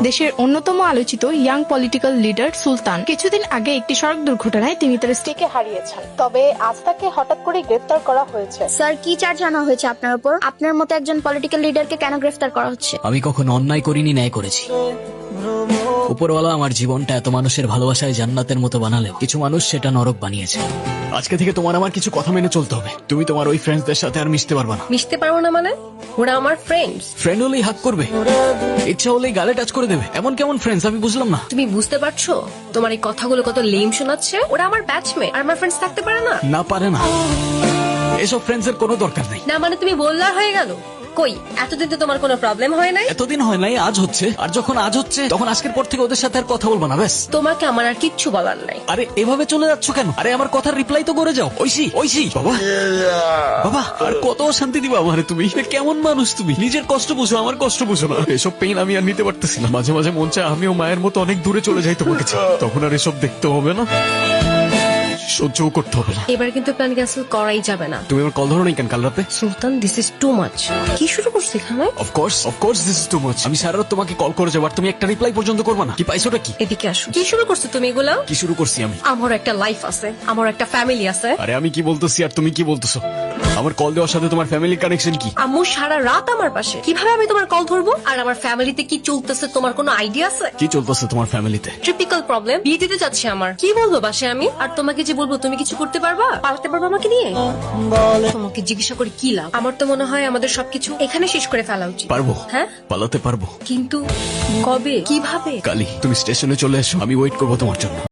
দেশের অন্যতম আলোচিত ইয়াং পলিটিক্যাল লিডার সুলতান কিছুদিন আগে একটি সড়ক দুর্ঘটনায় তিনি তার স্ত্রীকে হারিয়েছেন। তবে আজ তাকে হঠাৎ করে গ্রেফতার করা হয়েছে। স্যার, কি চার্জ আনা হয়েছে আপনার উপর? আপনার মতো একজন পলিটিক্যাল লিডারকে কেন গ্রেফতার করা হচ্ছে? আমি কখনো অন্যায় করিনি, ন্যায় করেছি। উপরওয়ালা আমার জীবনটা এত মানুষের ভালোবাসায় জান্নাতের মতো বানালেও কিছু মানুষ সেটা নরক বানিয়েছে। আজকে থেকে তোমার আমার কিছু কথা মেনে চলতে হবে। তুমি তোমার ওই ফ্রেন্ডসদের সাথে আর মিশতে পারবে না। মিশতে পারবো না মানে? ওরা আমার ফ্রেন্ডস। ফ্রেন্ড হলেই হাক করবে, ইচ্ছা হলেই গালে টাচ করে দেবে। এমন কেমন ফ্রেন্ডস আমি বুঝলাম না। তুমি বুঝতে পারছো তোমার এই কথাগুলো কত লেম শোনাচ্ছে? ওরা আমার ব্যাচমেট আর আমার ফ্রেন্ডস থাকতে পারে না? না পারে না, এসব ফ্রেন্ডস এর কোনো দরকার নেই। না মানে তুমি বললার হয়ে গেল? কই এতদিন তো তোমার কোনো প্রবলেম হয় নাই। এতদিন হয় নাই, আজ হচ্ছে। আর যখন আজ হচ্ছে তখন আজকের পর থেকে ওদের সাথে আর কথা বলবো না, ব্যাস। তোমাকে আমার আর কিচ্ছু বলার নাই। আরে এভাবে চলে যাচ্ছ কেন? আরে আমার কথার রিপ্লাই তো করে যাও। ঐশী, ঐশী, বাবা বাবা, আর কত শান্তি দিবা আমারে তুমি? কেমন মানুষ তুমি? নিজের কষ্ট বুঝো, আমার কষ্ট বুঝো না। এসব পেইন আমি আর নিতে পারতেছি না। মাঝে মাঝে মন চায় আমিও মায়ের মতো অনেক দূরে চলে যাই তোমাকে ছেড়ে। তখন আর এসব দেখতে হবে না, সহ্যও করতে হবে না। এবার কিন্তু প্ল্যান ক্যান্সেল করাই যাবে না। তুমি আমার কল ধরো নাই কেন কাল রাতে? সুলতান, দিস ইজ টু মাচ। কি শুরু করছে এখানে? Of course this is too much. আমি সারা রাত তোমাকে কল করে যাবো আর তুমি একটা রিপ্লাই পর্যন্ত করবে না। কি পাইছোটা কি? এদিকে আসো। কি শুরু করছো তুমি এগুলা? কি শুরু করছি আমি? আমার একটা লাইফ আছে, আমার একটা ফ্যামিলি আছে। আরে আমি কি বলতেছি আর তুমি কি বলতেছো? আমার কল দেওয়ার সাথে তোমার ফ্যামিলি কানেকশন কি? আম্মু সারা রাত আমার পাশে, কিভাবে আমি তোমার কল ধরবো? আর আমার ফ্যামিলিতে কি চলতেছে তোমার কোনো আইডিয়া আছে? কি চলতেছে তোমার ফ্যামিলিতে? ট্রিপিক্যাল প্রবলেম। বিয়ে দিতে যাচ্ছে আমার, কি বলবো বাসে আমি? আর তোমাকে যে বলবো তুমি কিছু করতে পারবা, পালাতে পারবা আমাকে নিয়ে? তোমাকে জিজ্ঞাসা করে কি লাভ? আমার তো মনে হয় আমাদের সবকিছু এখানে শেষ করে ফেলা উচিত। পারবো, হ্যাঁ পালাতে পারবো, কিন্তু কবে, কিভাবে? কালি তুমি স্টেশনে চলে এসো, আমি ওয়েট করবো তোমার জন্য।